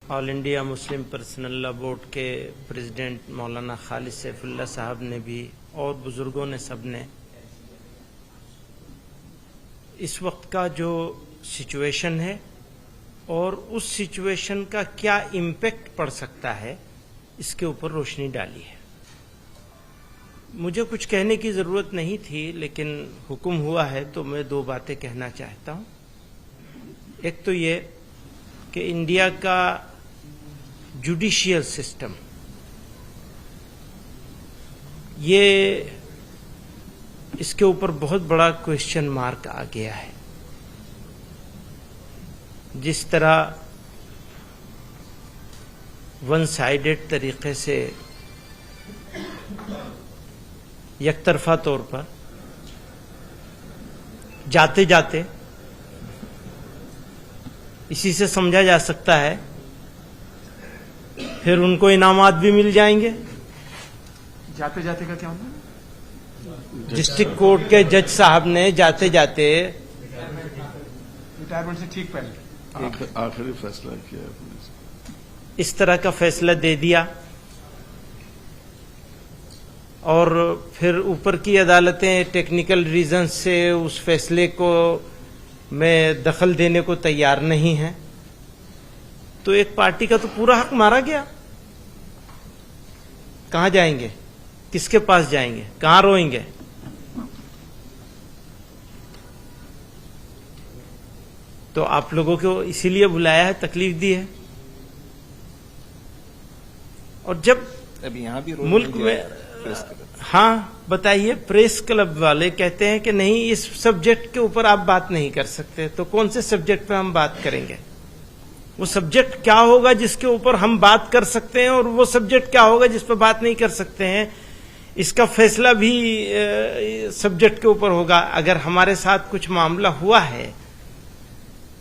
All India Muslim personal law board के president मौलाना खालिद सैफुल्लाह साहब ने भी और बुजुर्गों ने सब ने इस वक्त का जो सिचुएशन है और उस सिचुएशन का क्या इम्पैक्ट पड़ सकता है इसके ऊपर रोशनी डाली है। मुझे कुछ कहने की ज़रूरत नहीं थी, लेकिन हुक्म हुआ है तो मैं दो बातें कहना चाहता हूँ। एक तो ये कि इंडिया का जुडिशियल सिस्टम ये इसके ऊपर बहुत बड़ा क्वेश्चन मार्क आ गया है। जिस तरह वन साइडेड तरीके से यकतरफा तौर पर जाते जाते इसी से समझा जा सकता है फिर उनको इनामात भी मिल जाएंगे। जाते जाते का क्या मतलब? डिस्ट्रिक्ट कोर्ट के जज साहब ने जाते जाते रिटायरमेंट से ठीक पहले एक आखिरी फैसला किया है पुलिस, इस तरह का फैसला दे दिया और फिर ऊपर की अदालतें टेक्निकल रीजन से उस फैसले को में दखल देने को तैयार नहीं है, तो एक पार्टी का तो पूरा हक मारा गया। कहां जाएंगे, किसके पास जाएंगे, कहां रोएंगे? तो आप लोगों को इसीलिए बुलाया है, तकलीफ दी है। और जब अभी यहाँ भी मुल्क में हाँ बताइए, प्रेस क्लब वाले कहते हैं कि नहीं इस सब्जेक्ट के ऊपर आप बात नहीं कर सकते, तो कौन से सब्जेक्ट पे हम बात करेंगे? वो सब्जेक्ट क्या होगा जिसके ऊपर हम बात कर सकते हैं और वो सब्जेक्ट क्या होगा जिस पर बात नहीं कर सकते हैं? इसका फैसला भी सब्जेक्ट के ऊपर होगा। अगर हमारे साथ कुछ मामला हुआ है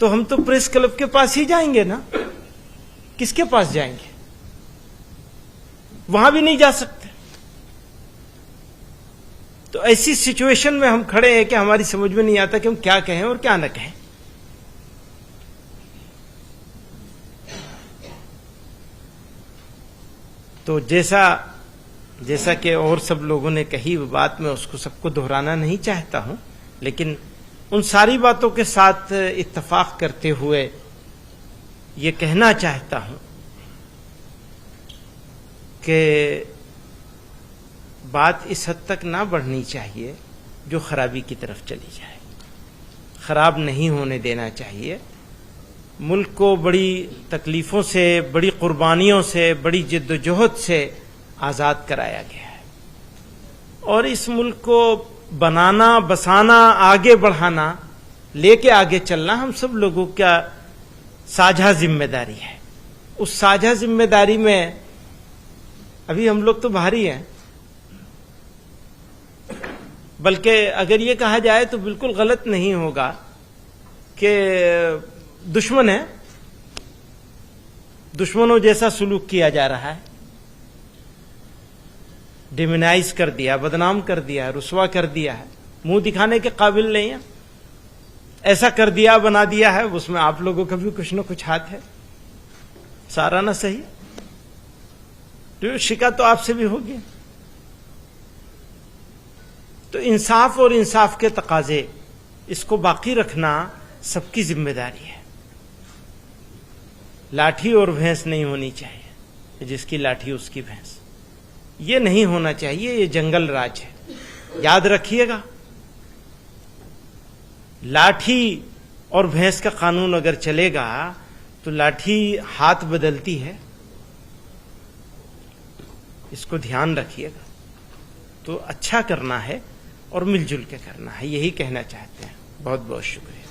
तो हम तो प्रेस क्लब के पास ही जाएंगे ना, किसके पास जाएंगे? वहां भी नहीं जा सकते। तो ऐसी सिचुएशन में हम खड़े हैं कि हमारी समझ में नहीं आता कि हम क्या कहें और क्या न कहें। तो जैसा कि और सब लोगों ने कही वो बात, मैं उसको सबको दोहराना नहीं चाहता हूं, लेकिन उन सारी बातों के साथ इत्तेफाक करते हुए ये कहना चाहता हूं कि बात इस हद तक ना बढ़नी चाहिए जो खराबी की तरफ चली जाए। खराब नहीं होने देना चाहिए। मुल्क को बड़ी तकलीफों से, बड़ी कुर्बानियों से, बड़ी जिद्दोजहद से आज़ाद कराया गया है और इस मुल्क को बनाना, बसाना, आगे बढ़ाना, लेके आगे चलना हम सब लोगों का साझा जिम्मेदारी है। उस साझा जिम्मेदारी में अभी हम लोग तो भारी हैं, बल्कि अगर ये कहा जाए तो बिल्कुल गलत नहीं होगा कि दुश्मन है, दुश्मनों जैसा सुलूक किया जा रहा है, डिमोनाइज कर दिया, बदनाम कर दिया, रुसवा कर दिया है, मुंह दिखाने के काबिल नहीं है, ऐसा कर दिया, बना दिया है। उसमें आप लोगों का भी कुछ न कुछ हाथ है, सारा ना सही, तो शिकायत तो आपसे भी होगी। तो इंसाफ और इंसाफ के तकाजे, इसको बाकी रखना सबकी जिम्मेदारी है। लाठी और भैंस नहीं होनी चाहिए, जिसकी लाठी उसकी भैंस, ये नहीं होना चाहिए। ये जंगल राज है, याद रखिएगा। लाठी और भैंस का कानून अगर चलेगा तो लाठी हाथ बदलती है, इसको ध्यान रखिएगा। तो अच्छा करना है और मिलजुल के करना है, यही कहना चाहते हैं। बहुत बहुत शुक्रिया।